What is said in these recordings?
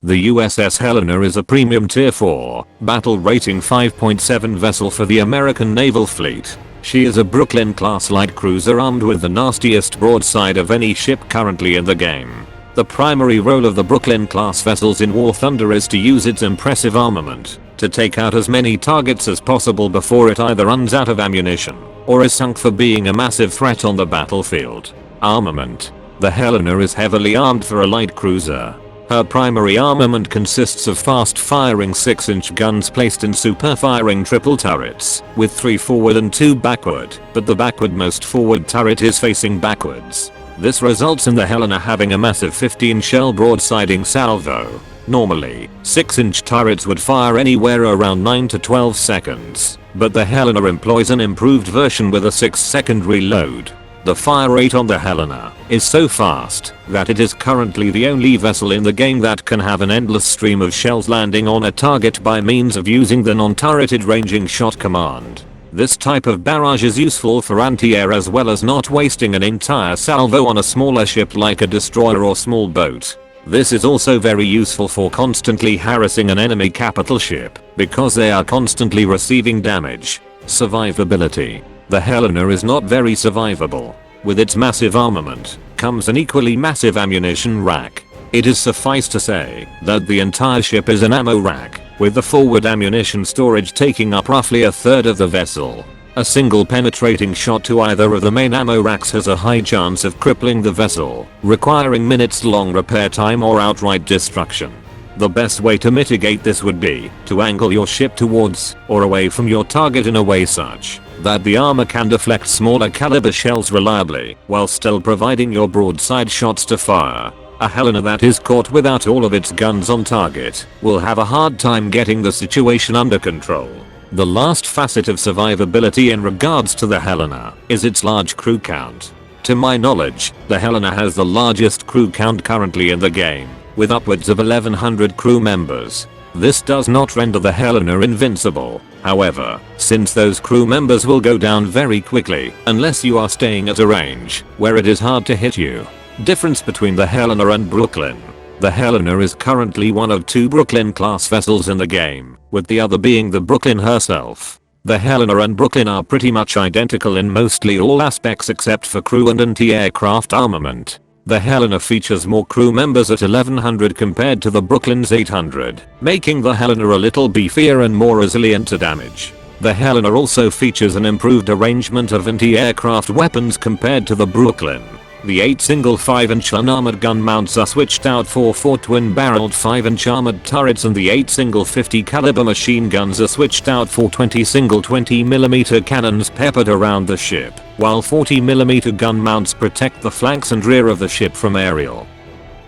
The USS Helena is a premium tier 4, battle rating 5.7 vessel for the American naval fleet. She is a Brooklyn-class light cruiser armed with the nastiest broadside of any ship currently in the game. The primary role of the Brooklyn-class vessels in War Thunder is to use its impressive armament to take out as many targets as possible before it either runs out of ammunition or is sunk for being a massive threat on the battlefield. Armament. The Helena is heavily armed for a light cruiser. Her primary armament consists of fast-firing 6-inch guns placed in super-firing triple turrets, with 3 forward and 2 backward, but the backwardmost forward turret is facing backwards. This results in the Helena having a massive 15-shell broadsiding salvo. Normally, 6-inch turrets would fire anywhere around 9 to 12 seconds, but the Helena employs an improved version with a 6-second reload. The fire rate on the Helena is so fast that it is currently the only vessel in the game that can have an endless stream of shells landing on a target by means of using the non-turreted ranging shot command. This type of barrage is useful for anti-air as well as not wasting an entire salvo on a smaller ship like a destroyer or small boat. This is also very useful for constantly harassing an enemy capital ship because they are constantly receiving damage. Survivability. The Helena is not very survivable. With its massive armament comes an equally massive ammunition rack. It is suffice to say that the entire ship is an ammo rack, with the forward ammunition storage taking up roughly a third of the vessel. A single penetrating shot to either of the main ammo racks has a high chance of crippling the vessel, requiring minutes-long repair time or outright destruction. The best way to mitigate this would be to angle your ship towards or away from your target in a way such that the armor can deflect smaller caliber shells reliably while still providing your broadside shots to fire. A Helena that is caught without all of its guns on target will have a hard time getting the situation under control. The last facet of survivability in regards to the Helena is its large crew count. To my knowledge, the Helena has the largest crew count currently in the game, with upwards of 1100 crew members. This does not render the Helena invincible, however, since those crew members will go down very quickly unless you are staying at a range where it is hard to hit you. Difference between the Helena and Brooklyn. The Helena is currently one of 2 Brooklyn-class vessels in the game, with the other being the Brooklyn herself. The Helena and Brooklyn are pretty much identical in mostly all aspects except for crew and anti-aircraft armament. The Helena features more crew members at 1100 compared to the Brooklyn's 800, making the Helena a little beefier and more resilient to damage. The Helena also features an improved arrangement of anti-aircraft weapons compared to the Brooklyn. The 8 single 5-inch unarmored gun mounts are switched out for 4 twin-barreled 5-inch armored turrets, and the 8 single 50 caliber machine guns are switched out for 20 single 20mm cannons peppered around the ship, while 40mm gun mounts protect the flanks and rear of the ship from aerial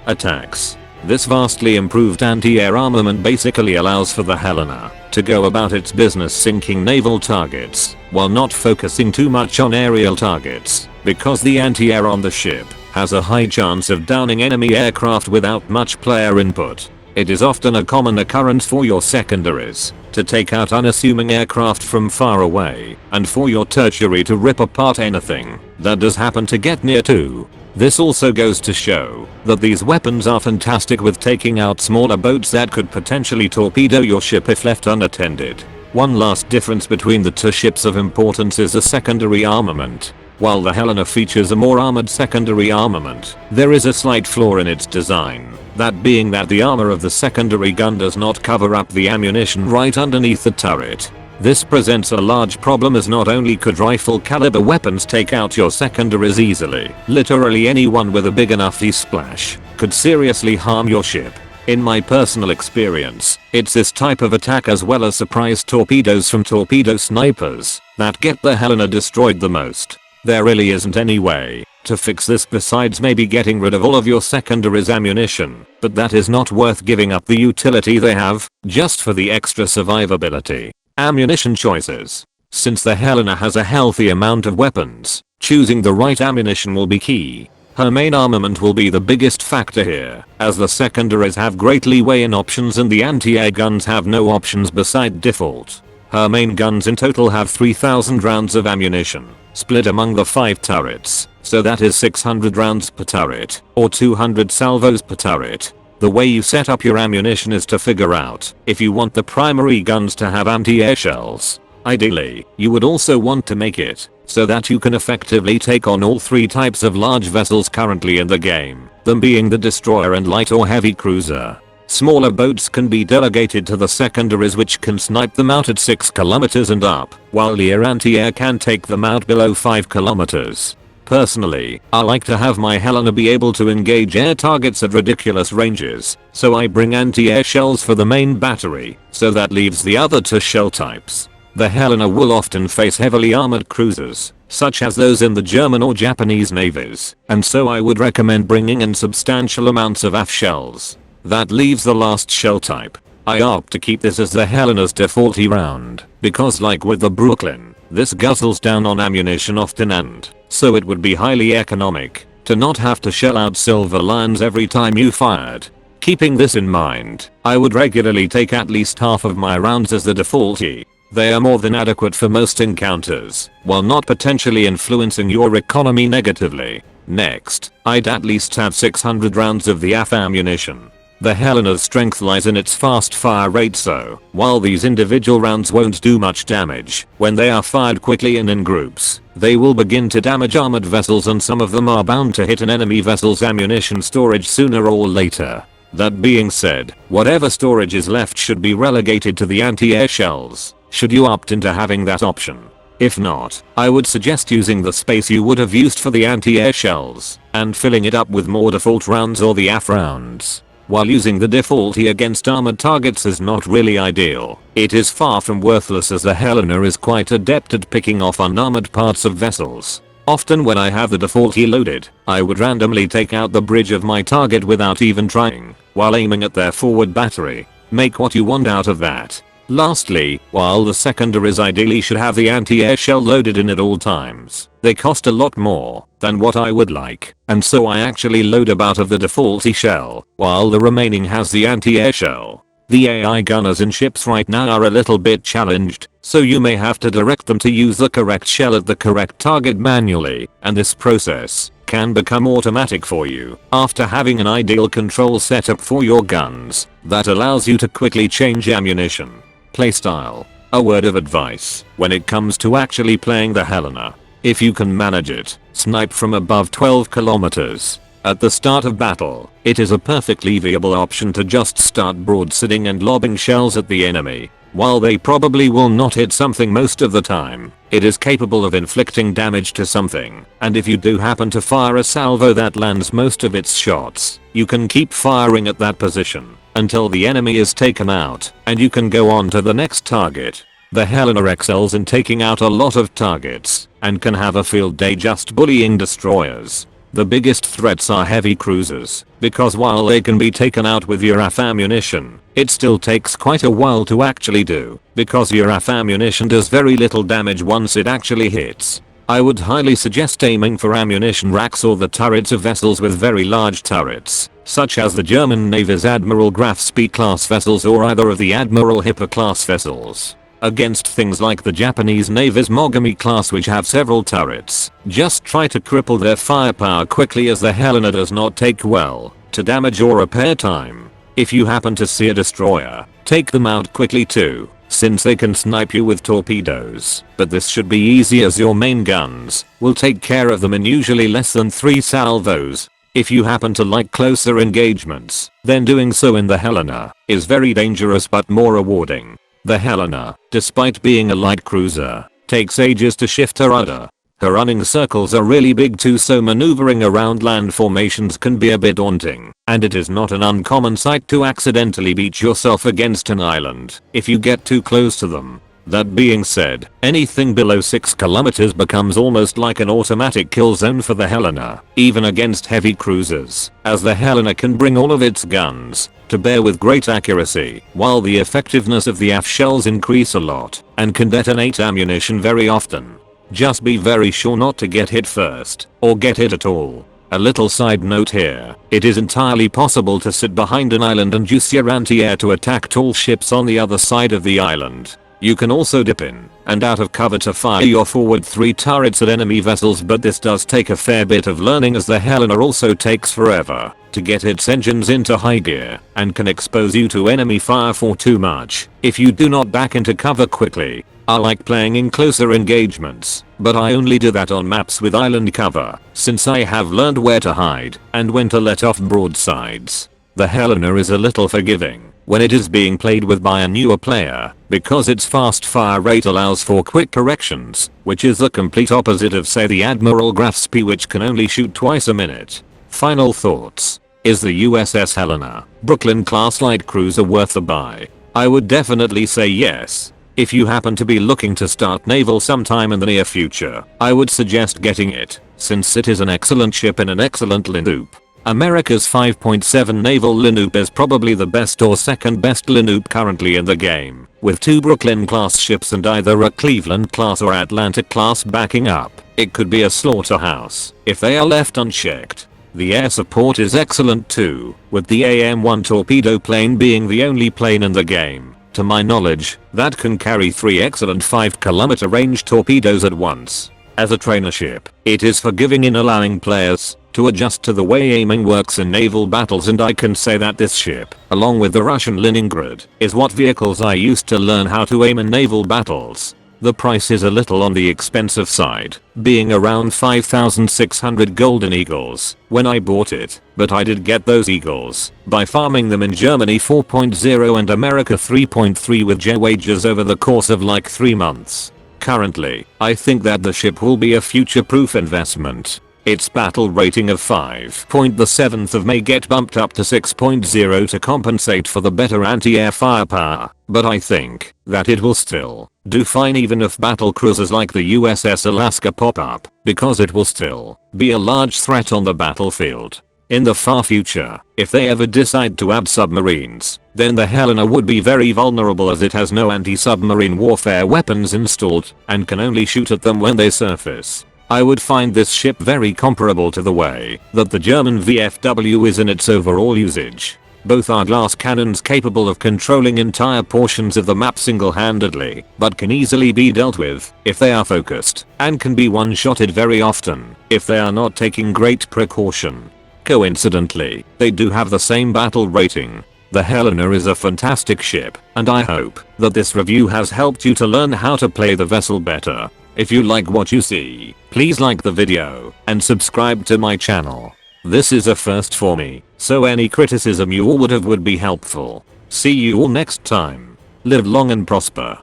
attacks. This vastly improved anti-air armament basically allows for the Helena to go about its business sinking naval targets while not focusing too much on aerial targets, because the anti-air on the ship has a high chance of downing enemy aircraft without much player input. It is often a common occurrence for your secondaries to take out unassuming aircraft from far away, and for your tertiary to rip apart anything that does happen to get near to. This also goes to show that these weapons are fantastic with taking out smaller boats that could potentially torpedo your ship if left unattended. One last difference between the 2 ships of importance is the secondary armament. While the Helena features a more armored secondary armament, there is a slight flaw in its design, that being that the armor of the secondary gun does not cover up the ammunition right underneath the turret. This presents a large problem as not only could rifle caliber weapons take out your secondaries easily, literally anyone with a big enough splash could seriously harm your ship. In my personal experience, it's this type of attack as well as surprise torpedoes from torpedo snipers that get the Helena destroyed the most. There really isn't any way to fix this besides maybe getting rid of all of your secondaries ammunition, but that is not worth giving up the utility they have just for the extra survivability. Ammunition choices. Since the Helena has a healthy amount of weapons, choosing the right ammunition will be key. Her main armament will be the biggest factor here, as the secondaries have great leeway in options and the anti-air guns have no options beside default. Her main guns in total have 3000 rounds of ammunition, split among the 5 turrets, so that is 600 rounds per turret, or 200 salvos per turret. The way you set up your ammunition is to figure out if you want the primary guns to have anti-air shells. Ideally, you would also want to make it so that you can effectively take on all 3 types of large vessels currently in the game, them being the destroyer and light or heavy cruiser. Smaller boats can be delegated to the secondaries, which can snipe them out at 6 kilometers and up, while your anti-air can take them out below 5 kilometers. Personally, I like to have my Helena be able to engage air targets at ridiculous ranges, so I bring anti-air shells for the main battery, so that leaves the other 2 shell types. The Helena will often face heavily armored cruisers, such as those in the German or Japanese navies, and so I would recommend bringing in substantial amounts of AF shells. That leaves the last shell type. I opt to keep this as the Helena's defaulty round, because like with the Brooklyn, this guzzles down on ammunition often, and so it would be highly economic to not have to shell out silver lions every time you fired. Keeping this in mind, I would regularly take at least half of my rounds as the defaulty. They are more than adequate for most encounters, while not potentially influencing your economy negatively. Next, I'd at least have 600 rounds of the AF ammunition. The Helena's strength lies in its fast fire rate, so while these individual rounds won't do much damage, when they are fired quickly and in groups, they will begin to damage armored vessels, and some of them are bound to hit an enemy vessel's ammunition storage sooner or later. That being said, whatever storage is left should be relegated to the anti-air shells, should you opt into having that option. If not, I would suggest using the space you would have used for the anti-air shells and filling it up with more default rounds or the AF rounds. While using the defaulty against armored targets is not really ideal, it is far from worthless, as the Helena is quite adept at picking off unarmored parts of vessels. Often when I have the defaulty loaded, I would randomly take out the bridge of my target without even trying, while aiming at their forward battery. Make what you want out of that. Lastly, while the secondaries ideally should have the anti-air shell loaded in at all times, they cost a lot more than what I would like, and so I actually load about of the defaulty shell, while the remaining has the anti-air shell. The AI gunners in ships right now are a little bit challenged, so you may have to direct them to use the correct shell at the correct target manually, and this process can become automatic for you after having an ideal control setup for your guns that allows you to quickly change ammunition. Playstyle. A word of advice when it comes to actually playing the Helena. If you can manage it, snipe from above 12 kilometers. At the start of battle, it is a perfectly viable option to just start broadsiding and lobbing shells at the enemy. While they probably will not hit something most of the time, it is capable of inflicting damage to something, and if you do happen to fire a salvo that lands most of its shots, you can keep firing at that position until the enemy is taken out, and you can go on to the next target. The Helena excels in taking out a lot of targets, and can have a field day just bullying destroyers. The biggest threats are heavy cruisers, because while they can be taken out with your AF ammunition, it still takes quite a while to actually do, because your AF ammunition does very little damage once it actually hits. I would highly suggest aiming for ammunition racks or the turrets of vessels with very large turrets, such as the German Navy's Admiral Graf Spee class vessels or either of the Admiral Hipper class vessels. Against things like the Japanese Navy's Mogami class, which have several turrets, just try to cripple their firepower quickly, as the Helena does not take well to damage or repair time. If you happen to see a destroyer, take them out quickly too, since they can snipe you with torpedoes, but this should be easy as your main guns will take care of them in usually less than 3 salvos. If you happen to like closer engagements, then doing so in the Helena is very dangerous but more rewarding. The Helena, despite being a light cruiser, takes ages to shift her rudder. Her running circles are really big too, so maneuvering around land formations can be a bit daunting, and it is not an uncommon sight to accidentally beat yourself against an island if you get too close to them. That being said, anything below 6 kilometers becomes almost like an automatic kill zone for the Helena, even against heavy cruisers, as the Helena can bring all of its guns to bear with great accuracy, while the effectiveness of the AF shells increase a lot and can detonate ammunition very often. Just be very sure not to get hit first, or get hit at all. A little side note here, it is entirely possible to sit behind an island and use your anti-air to attack tall ships on the other side of the island. You can also dip in and out of cover to fire your forward 3 turrets at enemy vessels, but this does take a fair bit of learning, as the Helena also takes forever to get its engines into high gear and can expose you to enemy fire for too much if you do not back into cover quickly. I like playing in closer engagements, but I only do that on maps with island cover, since I have learned where to hide and when to let off broadsides. The Helena is a little forgiving when it is being played with by a newer player, because its fast fire rate allows for quick corrections, which is the complete opposite of, say, the Admiral Graf Spee, which can only shoot twice a minute. Final thoughts. Is the USS Helena, Brooklyn class light cruiser, worth the buy? I would definitely say yes. If you happen to be looking to start naval sometime in the near future, I would suggest getting it, since it is an excellent ship in an excellent Linux. America's 5.7 naval Linux is probably the best or second best Linux currently in the game, with 2 Brooklyn class ships and either a Cleveland class or Atlantic class backing up. It could be a slaughterhouse if they are left unchecked. The air support is excellent too, with the AM-1 torpedo plane being the only plane in the game, to my knowledge, that can carry 3 excellent 5-kilometer range torpedoes at once. As a trainer ship, it is forgiving in allowing players to adjust to the way aiming works in naval battles, and I can say that this ship, along with the Russian Leningrad, is what vehicles I used to learn how to aim in naval battles. The price is a little on the expensive side, being around 5,600 golden eagles when I bought it, but I did get those eagles by farming them in Germany 4.0 and America 3.3 with J wages over the course of like 3 months. Currently, I think that the ship will be a future-proof investment. Its battle rating of 5.7 may get bumped up to 6.0 to compensate for the better anti-air firepower, but I think that it will still do fine even if battle cruisers like the USS Alaska pop up, because it will still be a large threat on the battlefield. In the far future, if they ever decide to add submarines, then the Helena would be very vulnerable, as it has no anti-submarine warfare weapons installed and can only shoot at them when they surface. I would find this ship very comparable to the way that the German VFW is in its overall usage. Both are glass cannons capable of controlling entire portions of the map single-handedly, but can easily be dealt with if they are focused, and can be one-shotted very often if they are not taking great precaution. Coincidentally, they do have the same battle rating. The Helena is a fantastic ship, and I hope that this review has helped you to learn how to play the vessel better. If you like what you see, please like the video and subscribe to my channel. This is a first for me, so any criticism you all would be helpful. See you all next time. Live long and prosper.